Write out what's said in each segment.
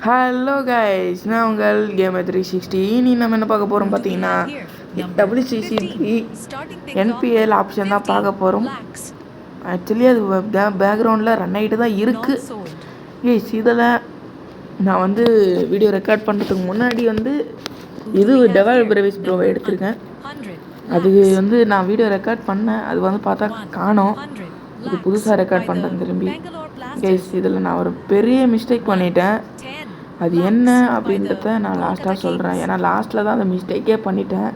Hello guys, நான் உங்கள் gamer 360. இனி நம்ம என்ன பார்க்க போகிறோம் பார்த்தீங்கன்னா, WCCP NPL ஆப்ஷன் தான் பார்க்க போகிறோம். ஆக்சுவலி அது பேக்ரவுண்டில் ரன் ஆகிட்டு தான் இருக்குது. கைஸ், இதில் நான் வந்து வீடியோ ரெக்கார்ட் பண்ணுறதுக்கு முன்னாடி வந்து இது டெவலப்பர் வேஸ் ப்ரோவை எடுத்திருக்கேன். அது வந்து நான் வீடியோ ரெக்கார்ட் பண்ணேன், அது வந்து பார்த்தா காணோம். இது புதுசாக ரெக்கார்ட் பண்ணுறேன் திரும்பி. கைஸ், இதில் நான் ஒரு பெரிய மிஸ்டேக் பண்ணிட்டேன். அது என்ன அப்படின்றத நான் லாஸ்ட்டாக சொல்கிறேன். ஏன்னா லாஸ்ட்டில் தான் அந்த மிஸ்டேக்கே பண்ணிட்டேன்.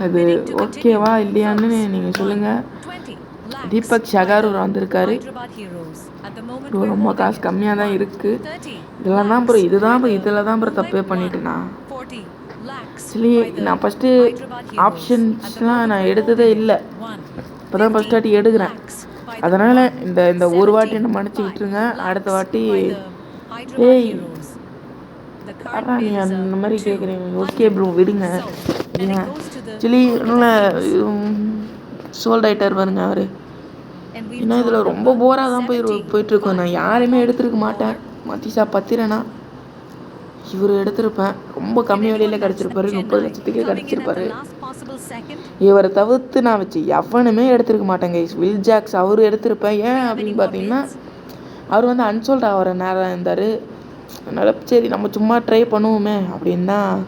அது ஓகேவா இல்லையான்னு நீங்கள் சொல்லுங்கள். தீபக் ஷகாரூர் வந்திருக்காரு. ரொம்ப காசு கம்மியாக தான் இருக்குது. இதெல்லாம் தான் ப்ரோ இதில் தான் ப்ரோ தப்பே பண்ணிட்டேண்ணா. ஆக்சுவலி நான் ஃபஸ்ட்டு ஆப்ஷன்ஸ்லாம் நான் எடுத்ததே இல்லை. இப்போ தான் ஃபஸ்ட் வாட்டி எடுக்கிறேன். அதனால் இந்த ஒரு வாட்டி என்ன மன்னிச்சு விட்டுருங்க. அடுத்த வாட்டி ஏய் அதான் நீ அந்த மாதிரி கேட்குறீங்க. ஓகே ப்ரோ விடுங்க. ஆக்சுவலி நல்லா சோல்ட் ஆகிட்டார் பாருங்க அவர். ஏன்னா இதில் ரொம்ப போராக தான் போயிட்டுருக்கோம். நான் யாரையுமே எடுத்துருக்க மாட்டேன். மத்திஷா பத்திரனா இவர் எடுத்திருப்பேன். ரொம்ப கம்மி விலையில் கிடச்சிருப்பாரு. 30 லட்சத்துக்கே கிடச்சிருப்பாரு. இவரை தவிர்த்து நான் வச்சு எவனுமே எடுத்துருக்க மாட்டேங்க. வில் ஜாக்ஸ் அவர் எடுத்திருப்பேன். ஏன் அப்படின்னு பார்த்தீங்கன்னா அவர் வந்து அன்சோல்ட் ஆகிற நேரம் இருந்தார். அதனால் சரி நம்ம சும்மா ட்ரை பண்ணுவோமே அப்படின்னு தான்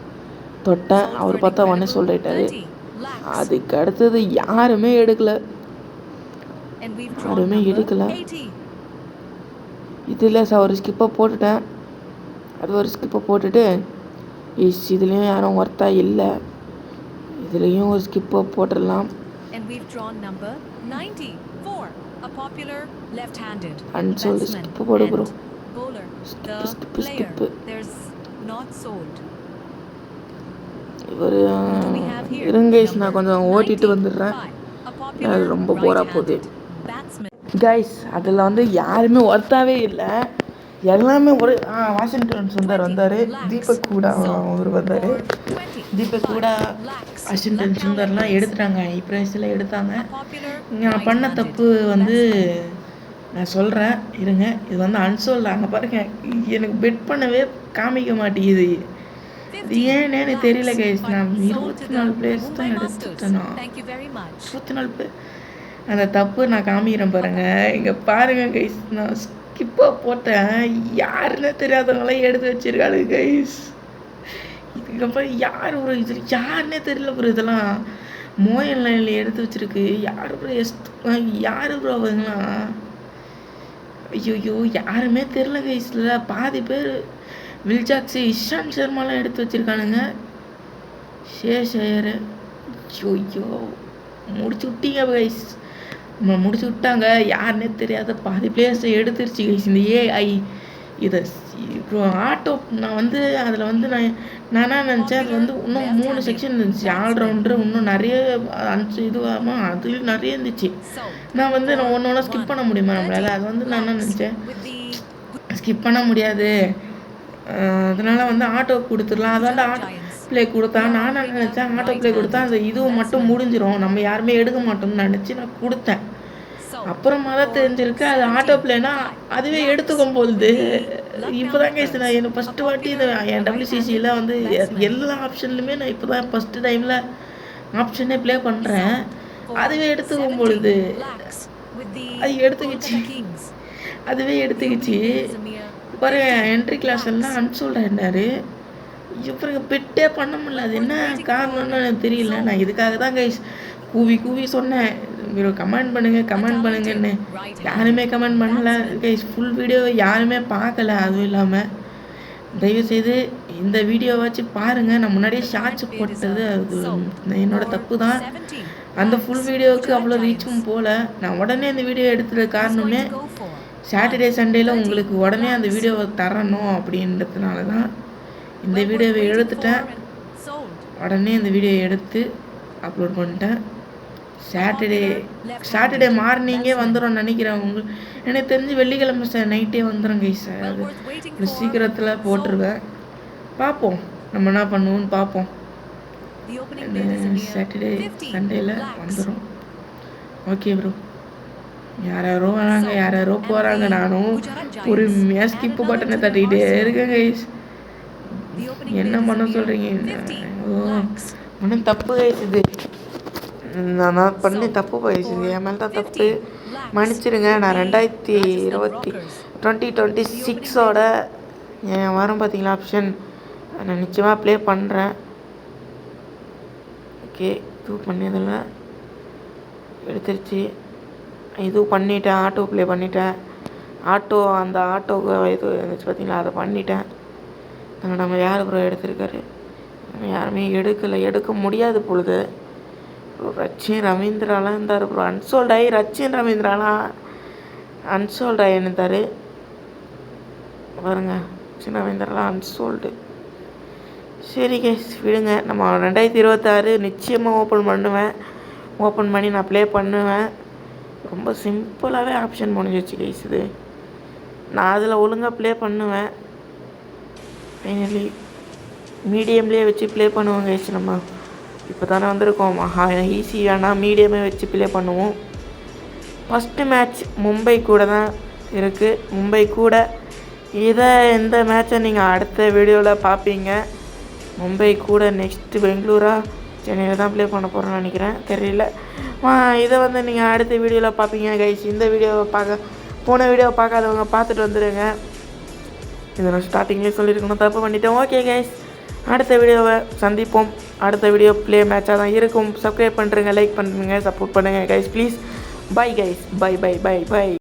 தொட்டேன். அவர் பார்த்தா ஒன்று சொல்லிட்டாரு. அதுக்கு அடுத்தது யாருமே எடுக்கலை. இதில் ஒரு ஸ்கிப்பை போட்டுட்டேன். அது ஒரு ஸ்கிப்பை போட்டுட்டு இதுலேயும் யாரும் ஒர்த்தா இல்லை. இதுலேயும் ஒரு ஸ்கிப்பை போட்டுடலாம். அன்சோல்டு ஸ்கிப்பு போடு ப்ரோ. ஸ்கிப்பு இவர் இருங்க. நான் கொஞ்சம் ஓட்டிட்டு வந்துடுறேன். அது ரொம்ப போராக போகுது கைஸ். அதில் வந்து யாருமே ஒர்த்தாவே இல்லை. எல்லாமே ஒரு வாஷிங்டன் சுந்தர் வந்தார். தீபக் கூட அவர் வந்தார். தீபக் கூட வாஷிங்டன் சுந்தர்லாம் எடுத்துட்டாங்க. ப்ரைஸில் எடுத்தாங்க. நான் பண்ண தப்பு வந்து நான் சொல்கிறேன் இருங்க. இது வந்து அன்சோல்டு. அங்கே பாருங்க, எனக்கு பெட் பண்ணவே காமிக்க மாட்டேங்குது. இது ஏன்னு எனக்கு தெரியல கைஸ். நான் 24 பிளேஸ் தான் எடுத்துட்டேன்னா 24 பிளே. அந்த தப்பு நான் காமிக்கிறேன் பாருங்க. இங்கே பாருங்க கைஸ், நான் ஸ்கிப்பாக போட்டேன். யாருன்னே தெரியாதவங்களாம் எடுத்து வச்சிருக்காரு கைஸ். இதுக்கப்புறம் யார் ஒரு இது யாருன்னே தெரியல ப்ரோ. இதெல்லாம் மோயல் லைனில் எடுத்து வச்சிருக்கு. யார் ப்ரோ யார் ப்ரோ அவங்களாம்? ஐயோ யாருமே தெரில கைஸில். பாதி பேர் வில்ஜாக்ஸு இஷாந்த் சர்மாலாம் எடுத்து வச்சுருக்கானுங்க. ஷேர் ஐயோ முடிச்சு விட்டீங்க கைஸ். முடிச்சு விட்டாங்க. யாருன்னே தெரியாத பாதி பிளேயர்ஸை எடுத்துருச்சு கைஸ் இந்த ஏஐ. இதை இப்போ ஆட்டோ நான் வந்து அதில் வந்து நான் என்ன நினச்சேன், அது வந்து இன்னும் 3 செக்ஷன் இருந்துச்சு. ஆல்ரவுண்டரு இன்னும் நிறைய இதுவாக அதுலேயும் நிறைய இருந்துச்சு. நான் வந்து நான் ஒன்று ஸ்கிப் பண்ண முடியுமா நம்மளால்? அது வந்து நான் என்ன நினச்சேன், ஸ்கிப் பண்ண முடியாது, அதனால் வந்து ஆட்டோ கொடுத்துடலாம். அதாண்ட ஆட்டோ ப்ளே கொடுத்தா நான் என்ன நினச்சேன், ஆட்டோ ப்ளே கொடுத்தா அந்த இதுவும் மட்டும் முடிஞ்சிடும், நம்ம யாருமே எடுக்க மாட்டோம்னு நினச்சி நான் கொடுத்தேன். அப்புறமா தான் தெரிஞ்சிருக்கு அது ஆட்டோ பிளேனா அதுவே எடுத்துக்கும் போகுது. இப்போ தான் கேஸ் நான் எனக்கு ஃபஸ்ட்டு வாட்டி இந்த என் WCCயில் வந்து எல்லா ஆப்ஷன்லையுமே நான் இப்போ தான் ஃபஸ்ட்டு டைமில் ஆப்ஷனே ப்ளே பண்ணுறேன். அதுவே எடுத்துக்கும் பொழுது அது எடுத்துக்கிச்சு பாருங்க. என்ட்ரி கிளாஸ் எல்லாம் அன்சோல்ட் ஆகிட்டார். இப்போ பெட்டே பண்ண முடியல. அது என்ன காரணம்னு எனக்கு தெரியல. நான் இதுக்காக தான் கைஸ் கூவி சொன்னேன், கமெண்ட் பண்ணுங்கன்னு. யாருமே கமெண்ட் பண்ணல கைஸ். ஃபுல் வீடியோவை யாருமே பார்க்கல. அதுவும் இல்லாமல் தயவுசெய்து இந்த வீடியோவை வச்சு பாருங்கள். நான் முன்னாடியே ஷார்ட்ஸ் போட்டது அது என்னோடய தப்பு தான். அந்த ஃபுல் வீடியோவுக்கு அவ்வளோ ரீச்சும் போகல. நான் உடனே இந்த வீடியோ எடுத்துகிற காரணமே சாட்டர்டே சண்டேயில் உங்களுக்கு உடனே அந்த வீடியோவை தரணும் அப்படின்றதுனால தான் இந்த வீடியோவை எடுத்துட்டேன். உடனே இந்த வீடியோவை எடுத்து அப்லோட் பண்ணிட்டேன். சாட்டர்டே மார்னிங்கே வந்துடும் நினைக்கிறேன். எனக்கு தெரிஞ்சு வெள்ளிக்கிழமை நைட்டே வந்துடும் கைஸ். அது சீக்கிரத்தில் போட்டுருவேன். பார்ப்போம் நம்ம என்ன பண்ணுவோன்னு பார்ப்போம். சாட்டர்டே சண்டேயில் வந்துடும். Okay bro. யாரோ வராங்க, யாரோ போகிறாங்க. நானும் பொறுமையாக ஸ்கிப்பு பட்டனை தட்டிக்கிட்டே இருக்கேன் கைஸ். என்ன பண்ண சொல்கிறீங்க? ஓ ஒன்றும் தப்பு கைஸ், இது நான் பண்ணி தப்பு போயிடுச்சு, என் மேலே தான் தப்பு, மன்னிச்சிடுங்க. நான் 2026 என் வரும் பார்த்தீங்களா ஆப்ஷன், நான் நிச்சயமாக ப்ளே பண்ணுறேன். ஓகே, இது பண்ணதில்ல, எடுத்துருச்சு. இது பண்ணிட்டேன், ஆட்டோ ப்ளே பண்ணிட்டேன். அந்த ஆட்டோக்கு இது இருந்துச்சு பார்த்தீங்களா, அதை பண்ணிட்டேன். நம்ம யார் ப்ரோ எடுத்திருக்காரு? நம்ம யாருமே எடுக்க முடியாது பொழுது. ரச்சின் ரவீந்திராலாம் இருந்தார் ப்ரோ. அன்சோல்டாகி ரச்சின் ரவீந்திராலாம் அன்சோல்டாகி இருந்தார் பாருங்க. ரச்சின் ரவீந்திராலாம் அன்சோல்டு. சரி கைஸ் விடுங்க. நம்ம 2026 நிச்சயமாக ஓப்பன் பண்ணி நான் ப்ளே பண்ணுவேன். ரொம்ப சிம்பிளாகவே ஆப்ஷன் முடிஞ்சிச்சு கைஸ். இது நான் அதில் ஒழுங்காக ப்ளே பண்ணுவேன். ஃபைனலி மீடியம்லேயே வச்சு ப்ளே பண்ணுவோம் கைஸ். நம்ம இப்போ தானே வந்திருக்கோம், ஈஸி வேணால் மீடியமே வச்சு ப்ளே பண்ணுவோம். ஃபஸ்ட்டு மேட்ச் மும்பை கூட தான் இருக்குது. மும்பை கூட இந்த மேட்சை நீங்கள் அடுத்த வீடியோவில் பார்ப்பீங்க. மும்பை கூட நெக்ஸ்ட்டு பெங்களூரா சென்னையில் தான் ப்ளே பண்ண போகிறோன்னு நினைக்கிறேன், தெரியல. இதை நீங்கள் அடுத்த வீடியோவில் பார்ப்பீங்க கைஸ். இந்த வீடியோவை போன வீடியோவை பார்க்காதவங்க பார்த்துட்டு வந்துடுங்க. இதை நான் ஸ்டார்டிங்லேயே சொல்லியிருக்கணும், தப்பு பண்ணிட்டேன். ஓகே கைஸ், அடுத்த வீடியோவை சந்திப்போம். அடுத்த வீடியோ ப்ளே மேட்சாக தான் இருக்கும். சப்ஸ்கிரைப் பண்ணுறேங்க, லைக் பண்ணுறேங்க, சப்போர்ட் பண்ணுங்கள் guys please. Bye guys, by.